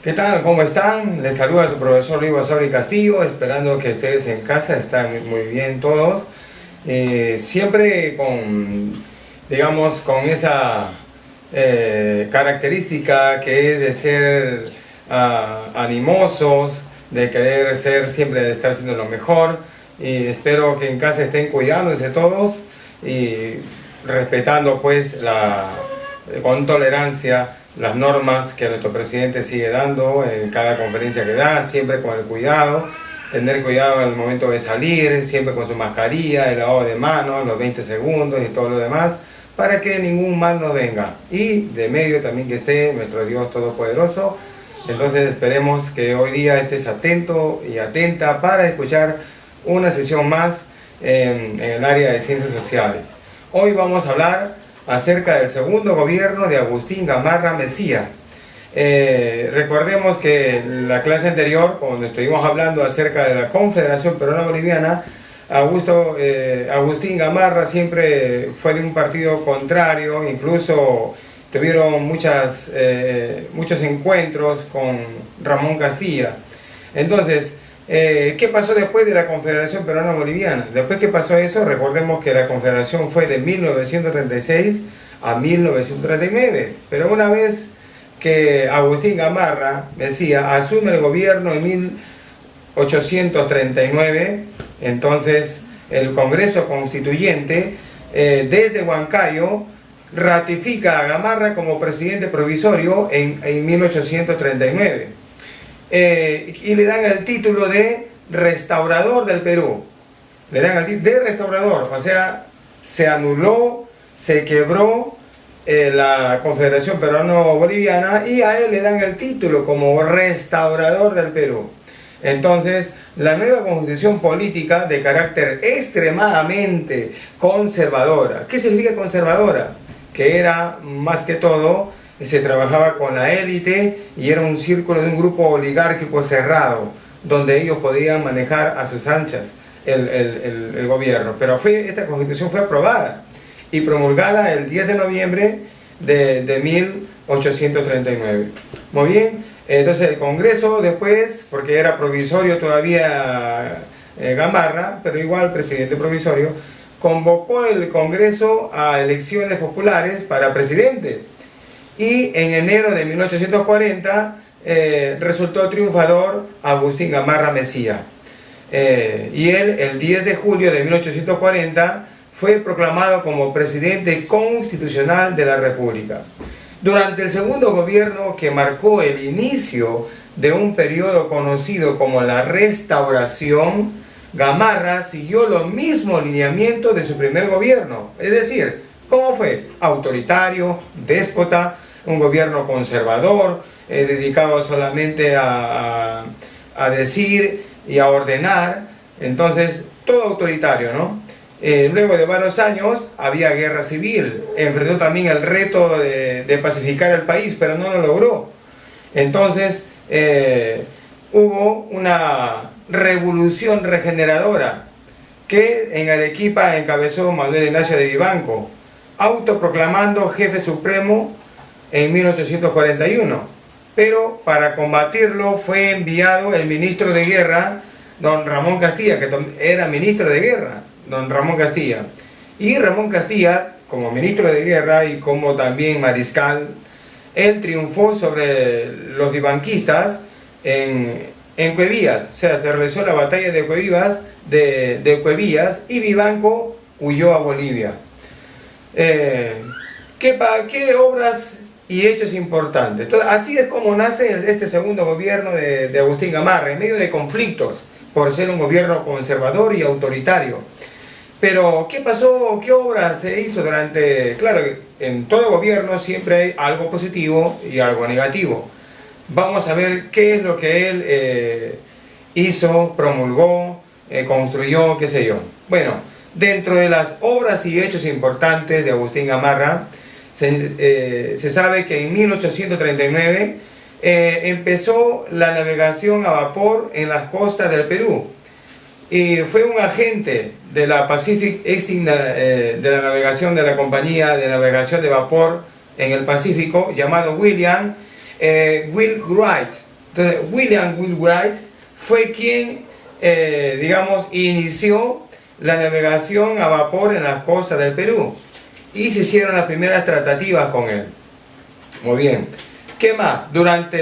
¿Qué tal? ¿Cómo están? Les saluda su profesor Luis Basauri Castillo, esperando que ustedes en casa están muy bien todos. Siempre con, digamos, con esa característica que es de ser animosos, de querer ser siempre, de estar haciendo lo mejor. Y espero que en casa estén cuidándose todos y respetando pues con tolerancia las normas que nuestro presidente sigue dando en cada conferencia que da, siempre con el cuidado, tener cuidado en el momento de salir, siempre con su mascarilla, el lavado de manos, los 20 segundos y todo lo demás, para que ningún mal nos venga. Y de medio también que esté nuestro Dios Todopoderoso. Entonces esperemos que hoy día estés atento y atenta para escuchar una sesión más en el área de ciencias sociales. Hoy vamos a hablar acerca del segundo gobierno de Agustín Gamarra Mexía. Recordemos que en la clase anterior, cuando estuvimos hablando acerca de la Confederación Peruana Boliviana, Agustín Gamarra siempre fue de un partido contrario, incluso tuvieron muchos encuentros con Ramón Castilla. Entonces, ¿qué pasó después de la Confederación Peruana Boliviana? Después que pasó eso, recordemos que la Confederación fue de 1936 a 1939, pero una vez que Agustín Gamarra Mexía asume el gobierno en 1839, entonces el Congreso Constituyente desde Huancayo ratifica a Gamarra como presidente provisorio en 1839. Y le dan el título de restaurador del Perú. Le dan el título de restaurador, o sea, se anuló, se quebró la Confederación Peruano-Boliviana y a él le dan el título como restaurador del Perú. Entonces, la nueva constitución política de carácter extremadamente conservadora. ¿Qué significa conservadora? Que era más que todo, se trabajaba con la élite y era un círculo de un grupo oligárquico cerrado, donde ellos podían manejar a sus anchas el gobierno. Pero esta constitución fue aprobada y promulgada el 10 de noviembre de 1839. Muy bien, entonces el Congreso después, porque era provisorio todavía Gamarra, pero igual presidente provisorio, convocó el Congreso a elecciones populares para presidente. Y en enero de 1840 resultó triunfador Agustín Gamarra Mexía. Y él, el 10 de julio de 1840, fue proclamado como presidente constitucional de la República. Durante el segundo gobierno, que marcó el inicio de un periodo conocido como la Restauración, Gamarra siguió los mismos lineamientos de su primer gobierno. Es decir, ¿cómo fue? Autoritario, déspota, un gobierno conservador, dedicado solamente a decir y a ordenar. Entonces, todo autoritario, ¿no? Luego de varios años había guerra civil, enfrentó también el reto de pacificar el país, pero no lo logró. Entonces, hubo una revolución regeneradora que en Arequipa encabezó Manuel Ignacio de Vivanco, autoproclamando jefe supremo en 1841. Pero para combatirlo fue enviado el ministro de guerra, don Ramón Castilla, que era ministro de guerra, don Ramón Castilla. Y Ramón Castilla, como ministro de guerra y como también mariscal, él triunfó sobre los vivanquistas en Cuevillas. O sea, se realizó la batalla de Cuevillas, Cuevillas, y Vivanco huyó a Bolivia. ¿Qué obras y hechos importantes? Entonces, así es como nace este segundo gobierno de Agustín Gamarra, en medio de conflictos, por ser un gobierno conservador y autoritario. Pero, ¿qué pasó? ¿Qué obras se hizo durante...? Claro, en todo gobierno siempre hay algo positivo y algo negativo. Vamos a ver qué es lo que él hizo, promulgó, construyó, qué sé yo. Bueno, dentro de las obras y hechos importantes de Agustín Gamarra, se sabe que en 1839 empezó la navegación a vapor en las costas del Perú. Y fue un agente de la Pacific Easting, de la navegación de la compañía de navegación de vapor en el Pacífico, llamado Will Wright. Entonces, William Wheelwright fue quien, digamos, inició la navegación a vapor en las costas del Perú y se hicieron las primeras tratativas con él. Muy bien. ¿Qué más? Durante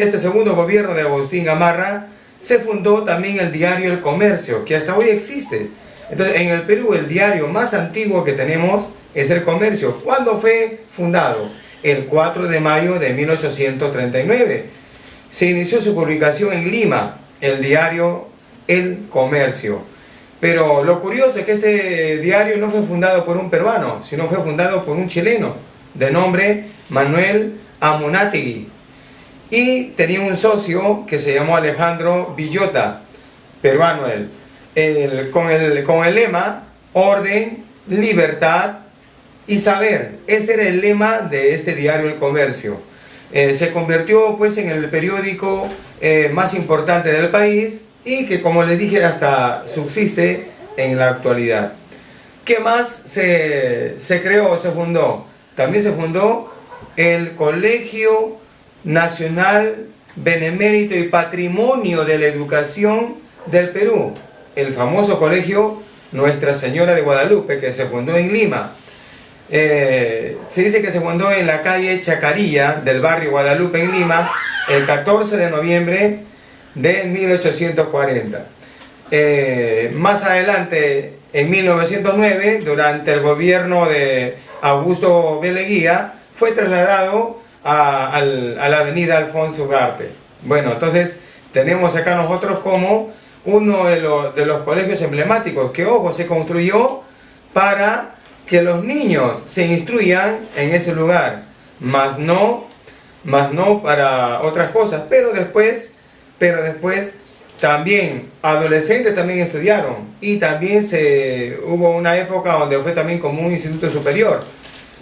este segundo gobierno de Agustín Gamarra se fundó también el diario El Comercio, que hasta hoy existe. Entonces, en el Perú el diario más antiguo que tenemos es El Comercio. ¿Cuándo fue fundado? El 4 de mayo de 1839. Se inició su publicación en Lima, el diario El Comercio. Pero lo curioso es que este diario no fue fundado por un peruano, sino fue fundado por un chileno de nombre Manuel Amunátegui. Y tenía un socio que se llamó Alejandro Villota, peruano él. Con el lema orden, libertad y saber. Ese era el lema de este diario El Comercio. Se convirtió pues en el periódico más importante del país y que, como les dije, hasta subsiste en la actualidad. ¿Qué más se creó o se fundó? También se fundó el Colegio Nacional Benemérito y Patrimonio de la Educación del Perú, el famoso colegio Nuestra Señora de Guadalupe, que se fundó en Lima. Se dice que se fundó en la calle Chacarilla del barrio Guadalupe en Lima el 14 de noviembre de 1840. Más adelante, en 1909, durante el gobierno de Augusto B. Leguía, fue trasladado a la avenida Alfonso Ugarte. Bueno, entonces tenemos acá nosotros como uno de los colegios emblemáticos que, ojo, se construyó para que los niños se instruyan en ese lugar, más no para otras cosas, pero después también adolescentes también estudiaron y también hubo una época donde fue también como un instituto superior.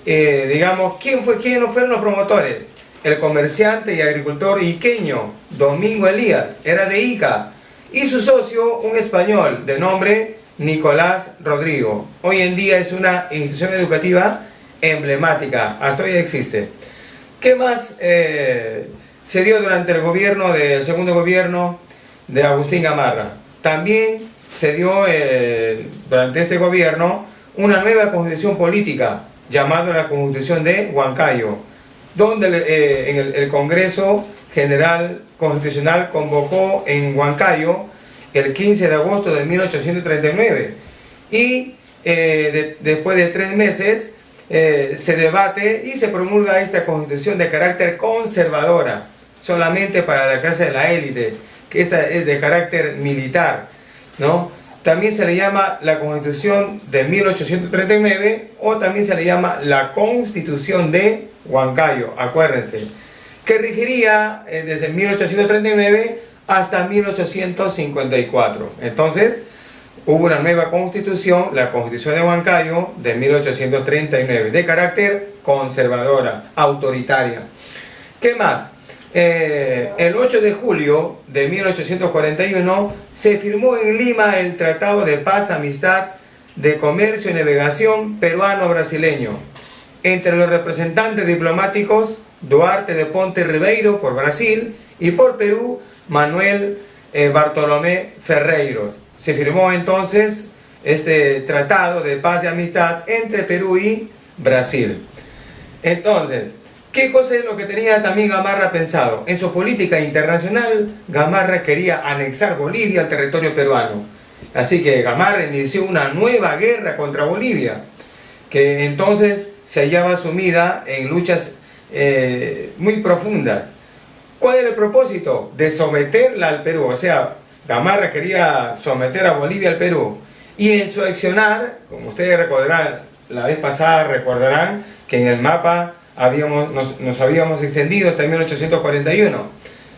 Digamos, ¿quiénes no fueron los promotores? El comerciante y agricultor iqueño Domingo Elías, era de Ica, y su socio, un español de nombre Nicolás Rodrigo. Hoy en día es una institución educativa emblemática, hasta hoy existe. ¿Qué más se dio durante el segundo gobierno de Agustín Gamarra? También se dio durante este gobierno una nueva constitución política llamada la Constitución de Huancayo, donde el Congreso General Constitucional convocó en Huancayo el 15 de agosto de 1839 y después de 3 meses se debate y se promulga esta constitución de carácter conservadora, solamente para la clase de la élite, que esta es de carácter militar, ¿no? También se le llama la Constitución de 1839 o también se le llama la Constitución de Huancayo, acuérdense, que regiría desde 1839 hasta 1854. Entonces, hubo una nueva constitución, la Constitución de Huancayo de 1839, de carácter conservadora, autoritaria. ¿Qué más? El 8 de julio de 1841 se firmó en Lima el Tratado de Paz, Amistad, de Comercio y Navegación peruano-brasileño entre los representantes diplomáticos Duarte de Ponte Ribeiro por Brasil y por Perú Manuel Bartolomé Ferreiros. Se firmó entonces este Tratado de Paz y Amistad entre Perú y Brasil. Entonces, ¿qué cosa es lo que tenía también Gamarra pensado? En su política internacional, Gamarra quería anexar Bolivia al territorio peruano. Así que Gamarra inició una nueva guerra contra Bolivia, que entonces se hallaba sumida en luchas muy profundas. ¿Cuál era el propósito? De someterla al Perú. O sea, Gamarra quería someter a Bolivia al Perú. Y en su accionar, como ustedes recordarán, la vez pasada recordarán que en el mapa nos habíamos extendido hasta 1841.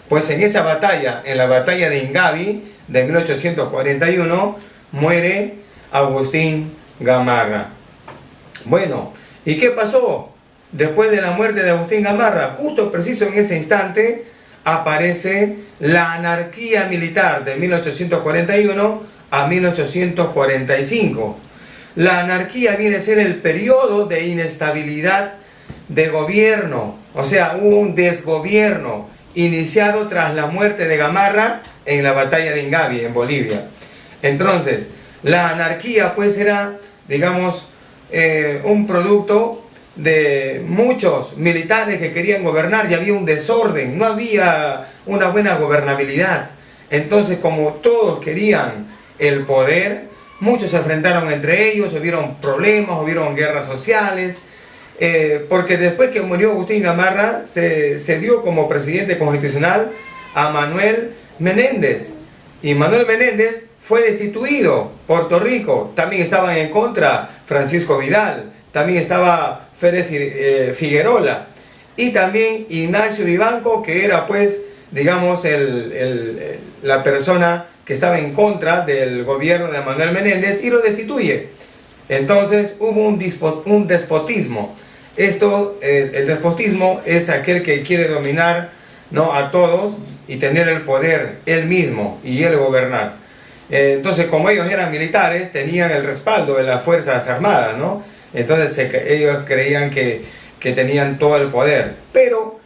Pues en esa batalla, en la batalla de Ingavi de 1841, muere Agustín Gamarra. Bueno, ¿y qué pasó? Después de la muerte de Agustín Gamarra, justo preciso en ese instante, aparece la anarquía militar de 1841 a 1845. La anarquía viene a ser el periodo de inestabilidad de gobierno, o sea, hubo un desgobierno iniciado tras la muerte de Gamarra en la batalla de Ingavi, en Bolivia. Entonces, la anarquía pues era, digamos, un producto de muchos militares que querían gobernar, y había un desorden, no había una buena gobernabilidad. Entonces, como todos querían el poder, muchos se enfrentaron entre ellos, hubieron problemas, hubieron guerras sociales, porque después que murió Agustín Gamarra, se dio como presidente constitucional a Manuel Menéndez, y Manuel Menéndez fue destituido. Puerto Rico también estaban en contra Francisco Vidal, también estaba Férez Figuerola, y también Ignacio Vivanco, que era pues, digamos, la persona que estaba en contra del gobierno de Manuel Menéndez, y lo destituye. Entonces hubo un despotismo. El despotismo es aquel que quiere dominar, ¿no?, a todos y tener el poder él mismo y él gobernar. Entonces, como ellos eran militares, tenían el respaldo de las Fuerzas Armadas, ¿no? Entonces ellos creían que tenían todo el poder. Pero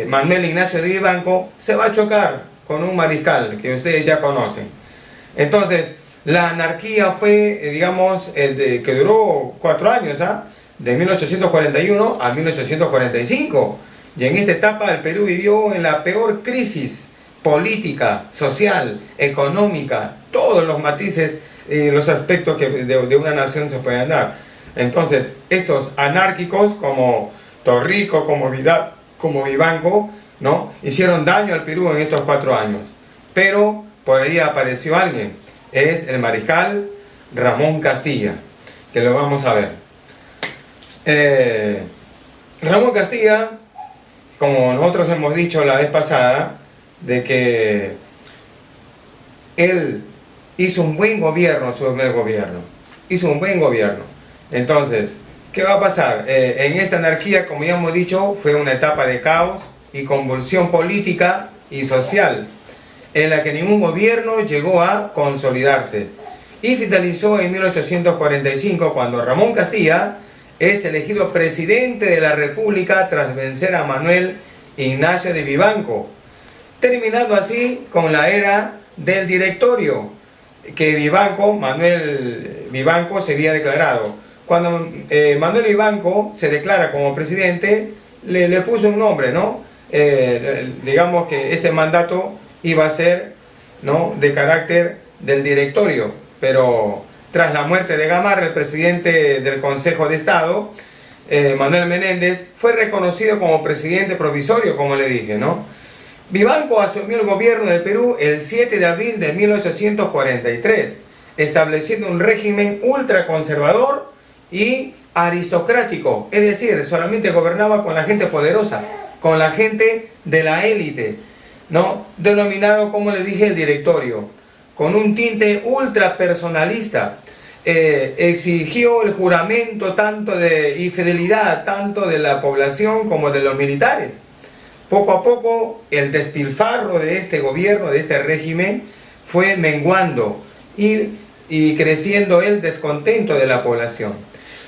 Manuel Ignacio de Vivanco se va a chocar con un mariscal que ustedes ya conocen. Entonces, la anarquía fue, digamos, que duró 4 años, de 1841 a 1845. Y en esta etapa el Perú vivió en la peor crisis política, social, económica, todos los matices y los aspectos que de una nación se pueden dar. Entonces, estos anárquicos como Torrico, como Vidal, como Vivanco, ¿no?, hicieron daño al Perú en estos 4 años. Pero por ahí apareció alguien, es el mariscal Ramón Castilla, que lo vamos a ver. Ramón Castilla, como nosotros hemos dicho la vez pasada, de que él hizo un buen gobierno, su primer gobierno, hizo un buen gobierno. Entonces, ¿qué va a pasar? En esta anarquía, como ya hemos dicho, fue una etapa de caos y convulsión política y social, en la que ningún gobierno llegó a consolidarse, y finalizó en 1845, cuando Ramón Castilla es elegido presidente de la República tras vencer a Manuel Ignacio de Vivanco, terminando así con la era del directorio, que Manuel Vivanco se había declarado. Cuando Manuel Vivanco se declara como presidente, le puso un nombre, ¿no? Digamos que este mandato iba a ser, ¿no?, de carácter del directorio, pero tras la muerte de Gamarra, el presidente del Consejo de Estado, Manuel Menéndez, fue reconocido como presidente provisorio, como le dije, ¿no? Vivanco asumió el gobierno del Perú el 7 de abril de 1843, estableciendo un régimen ultraconservador y aristocrático, es decir, solamente gobernaba con la gente poderosa, con la gente de la élite, ¿no?, denominado, como le dije, el directorio, con un tinte ultra personalista. Exigió el juramento y fidelidad tanto de la población como de los militares. Poco a poco el despilfarro de este gobierno, de este régimen, fue menguando y creciendo el descontento de la población.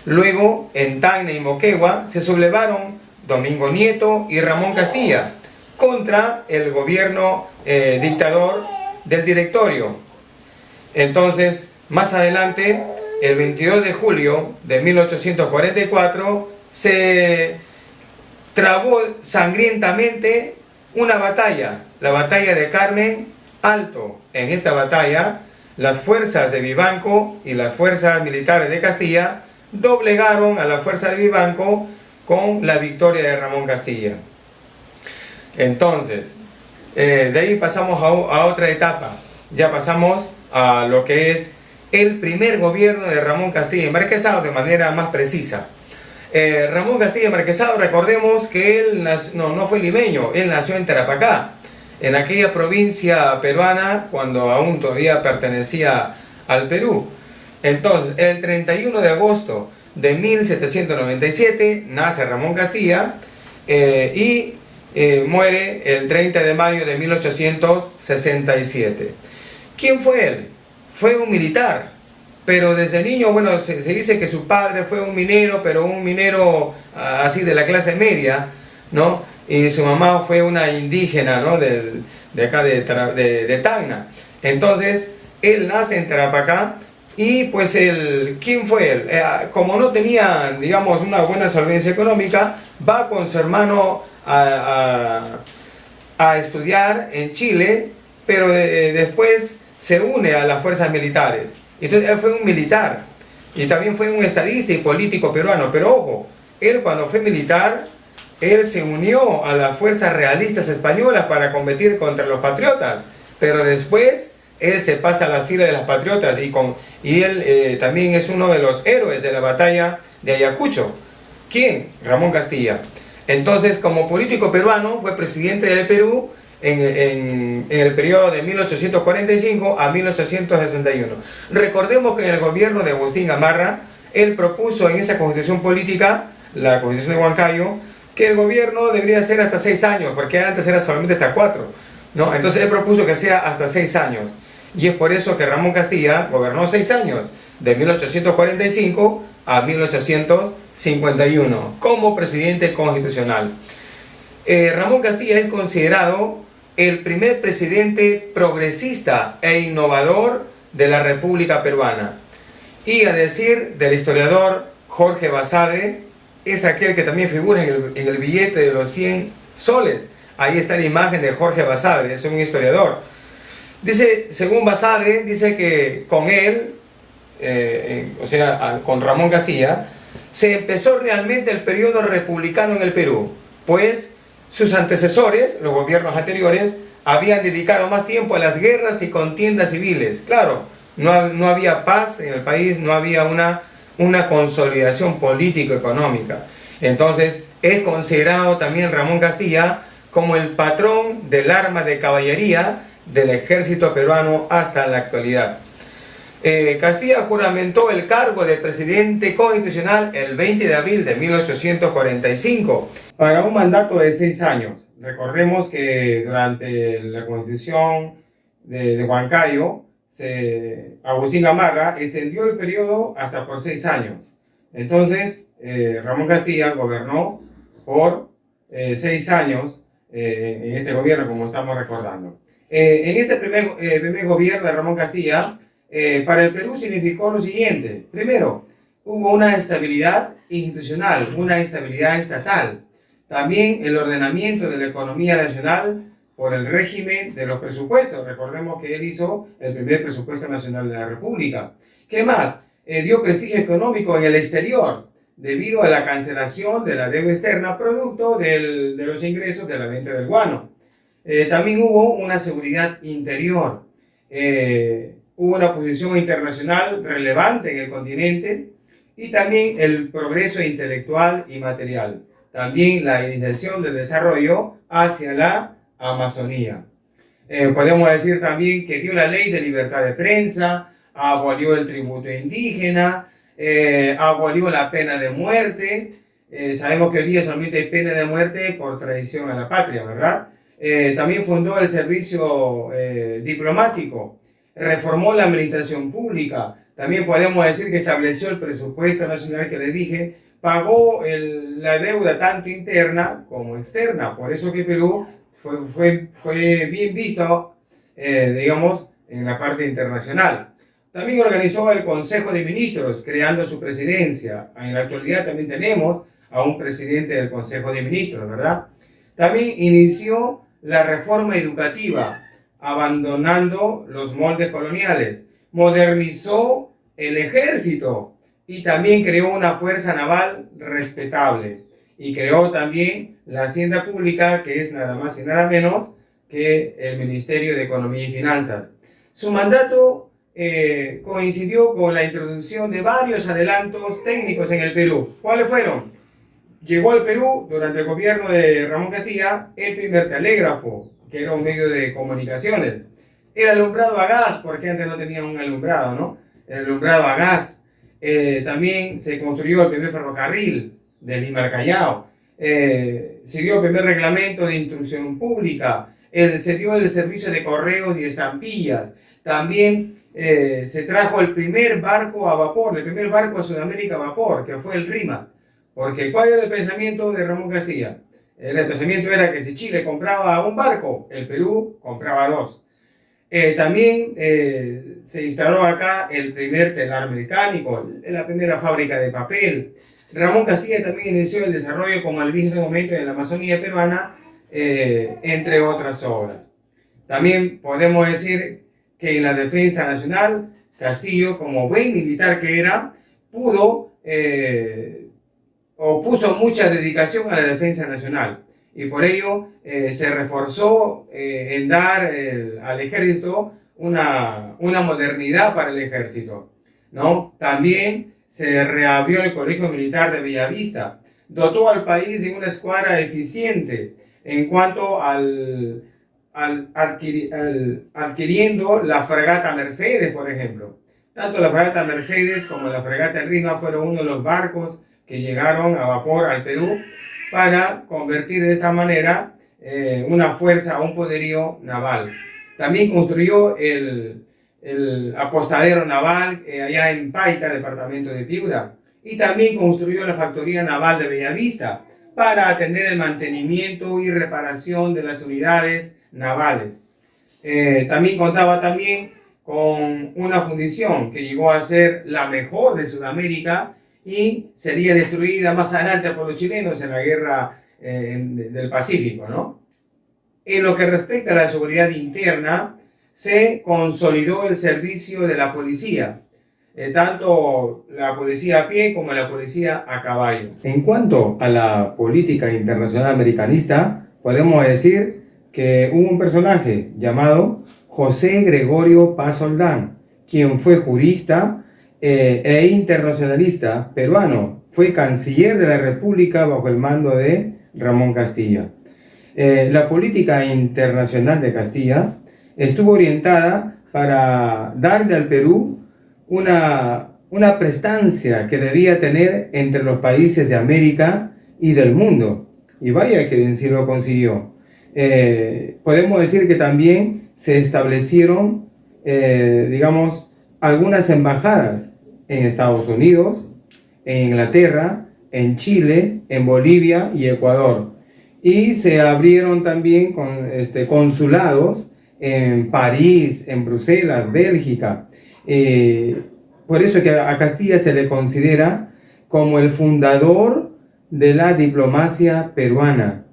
Luego, en Tacna y Moquegua se sublevaron Domingo Nieto y Ramón Castilla contra el gobierno dictador del directorio. Entonces, más adelante, el 22 de julio de 1844, se trabó sangrientamente una batalla, la batalla de Carmen Alto. En esta batalla, las fuerzas de Vivanco y las fuerzas militares de Castilla doblegaron a la fuerza de Vivanco con la victoria de Ramón Castilla. Entonces, de ahí pasamos a otra etapa. Ya pasamos a lo que es el primer gobierno de Ramón Castilla y Marquesado, de manera más precisa. Ramón Castilla y Marquesado, recordemos que él no fue limeño, él nació en Tarapacá, en aquella provincia peruana cuando aún todavía pertenecía al Perú. Entonces, el 31 de agosto de 1797 nace Ramón Castilla y muere el 30 de mayo de 1867. ¿Quién fue él? Fue un militar, pero desde niño, bueno, se dice que su padre fue un minero, pero un minero así de la clase media, ¿no? y su mamá fue una indígena, ¿no? De acá de Tacna. Entonces, él nace en Tarapacá y pues ¿quién fue él? Como no tenía, digamos, una buena solvencia económica, va con su hermano a estudiar en Chile, pero después se une a las fuerzas militares. Entonces él fue un militar y también fue un estadista y político peruano, pero ojo, él cuando fue militar, él se unió a las fuerzas realistas españolas para combatir contra los patriotas, pero después él se pasa a la fila de las patriotas y él también es uno de los héroes de la batalla de Ayacucho. ¿Quién? Ramón Castilla. Entonces, como político peruano, fue presidente del Perú en el periodo de 1845 a 1861. Recordemos que en el gobierno de Agustín Gamarra, él propuso en esa constitución política, la constitución de Huancayo, que el gobierno debería ser hasta 6 años, porque antes era solamente hasta 4, ¿no? Entonces él propuso que sea hasta 6 años. Y es por eso que Ramón Castilla gobernó 6 años, de 1845 a 1851, como presidente constitucional. Ramón Castilla es considerado el primer presidente progresista e innovador de la República Peruana. Y a decir del historiador Jorge Basadre, es aquel que también figura en el billete de los 100 soles. Ahí está la imagen de Jorge Basadre, es un historiador. Dice, según Basadre, dice que con él, o sea, con Ramón Castilla, se empezó realmente el periodo republicano en el Perú, pues sus antecesores, los gobiernos anteriores, habían dedicado más tiempo a las guerras y contiendas civiles. Claro, no había paz en el país, no había una consolidación político-económica. Entonces, es considerado también Ramón Castilla como el patrón del arma de caballería del ejército peruano hasta la actualidad. Castilla juramentó el cargo de presidente constitucional el 20 de abril de 1845 para un mandato de 6 años. Recordemos que durante la constitución de Huancayo, Agustín Gamarra extendió el periodo hasta por 6 años. Entonces, Ramón Castilla gobernó por 6 años en este gobierno, como estamos recordando. En este primer gobierno de Ramón Castilla, para el Perú significó lo siguiente. Primero, hubo una estabilidad institucional, una estabilidad estatal. También el ordenamiento de la economía nacional por el régimen de los presupuestos. Recordemos que él hizo el primer presupuesto nacional de la República. ¿Qué más? Dio prestigio económico en el exterior debido a la cancelación de la deuda externa producto de los ingresos de la venta del guano. También hubo una seguridad interior. Hubo una posición internacional relevante en el continente y también el progreso intelectual y material. También la iniciación del desarrollo hacia la Amazonía. Podemos decir también que dio la ley de libertad de prensa, abolió el tributo indígena, abolió la pena de muerte. Sabemos que hoy día solamente hay pena de muerte por traición a la patria, ¿verdad? También fundó el servicio diplomático, reformó la administración pública, también podemos decir que estableció el presupuesto nacional que les dije, pagó la deuda tanto interna como externa, por eso que Perú fue bien visto, digamos, en la parte internacional. También organizó el Consejo de Ministros, creando su presidencia. En la actualidad también tenemos a un presidente del Consejo de Ministros, ¿verdad? También inició la reforma educativa, abandonando los moldes coloniales, modernizó el ejército y también creó una fuerza naval respetable y creó también la hacienda pública, que es nada más y nada menos que el Ministerio de Economía y Finanzas. Su mandato coincidió con la introducción de varios adelantos técnicos en el Perú. ¿Cuáles fueron? Llegó al Perú, durante el gobierno de Ramón Castilla, el primer telégrafo, que era un medio de comunicaciones. El alumbrado a gas, porque antes no tenía un alumbrado, ¿no? El alumbrado a gas. También se construyó el primer ferrocarril de Lima al Callao. Se dio el primer reglamento de instrucción pública. Se dio el servicio de correos y estampillas. También se trajo el primer barco a vapor, el primer barco a Sudamérica a vapor, que fue el RIMA. Porque ¿cuál era el pensamiento de Ramón Castilla? El pensamiento era que si Chile compraba un barco, el Perú compraba dos. También se instaló acá el primer telar mecánico, la primera fábrica de papel. Ramón Castilla también inició el desarrollo, como le dije en ese momento, en la Amazonía peruana, entre otras obras. También podemos decir que en la defensa nacional, Castillo, como buen militar que era, puso mucha dedicación a la defensa nacional. Y por ello se reforzó en dar al ejército una modernidad para el ejército, ¿no? También se reabrió el Colegio Militar de Bellavista, dotó al país de una escuadra eficiente en cuanto adquiriendo la fragata Mercedes, por ejemplo. Tanto la fragata Mercedes como la fragata Rima fueron uno de los barcos que llegaron a vapor al Perú para convertir de esta manera una fuerza, un poderío naval. También construyó el apostadero naval allá en Paita, departamento de Piura, y también construyó la factoría naval de Bellavista para atender el mantenimiento y reparación de las unidades navales. También contaba con una fundición que llegó a ser la mejor de Sudamérica y sería destruida más adelante por los chilenos en la guerra del Pacífico, ¿no? En lo que respecta a la seguridad interna, se consolidó el servicio de la policía, tanto la policía a pie como la policía a caballo. En cuanto a la política internacional americanista, podemos decir que hubo un personaje llamado José Gregorio Paz Soldán, quien fue jurista e internacionalista peruano. Fue canciller de la República bajo el mando de Ramón Castilla. La política internacional de Castilla estuvo orientada para darle al Perú una prestancia que debía tener entre los países de América y del mundo. Y vaya que sí lo consiguió. Podemos decir que también se establecieron, digamos, algunas embajadas en Estados Unidos, en Inglaterra, en Chile, en Bolivia y Ecuador. Y se abrieron también consulados en París, en Bruselas, Bélgica. Por eso que a Castilla se le considera como el fundador de la diplomacia peruana.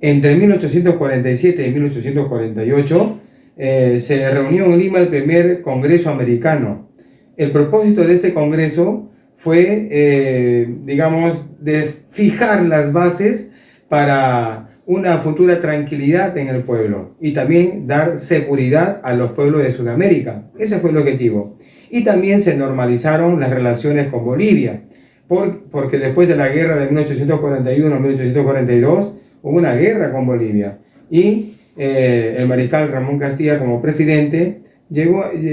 Entre 1847 y 1848 se reunió en Lima el primer Congreso Americano. El propósito de este Congreso fue, digamos, de fijar las bases para una futura tranquilidad en el pueblo y también dar seguridad a los pueblos de Sudamérica. Ese fue el objetivo. Y también se normalizaron las relaciones con Bolivia, porque después de la guerra de 1841-1842 hubo una guerra con Bolivia y el mariscal Ramón Castilla como presidente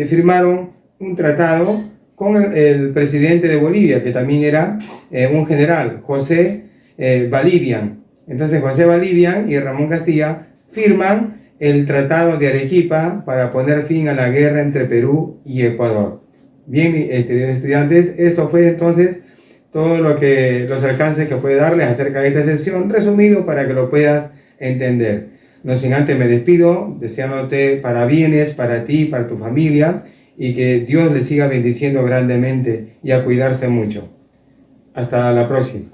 firmaron un tratado con el presidente de Bolivia, que también era un general, José Vallivian. Entonces José Vallivian y Ramón Castilla firman el Tratado de Arequipa para poner fin a la guerra entre Perú y Ecuador. Bien, estudiantes, esto fue entonces todo los alcances que puede darles acerca de esta sesión, resumido para que lo puedas entender. No sin antes me despido, deseándote parabienes para ti, para tu familia, y que Dios les siga bendiciendo grandemente y a cuidarse mucho. Hasta la próxima.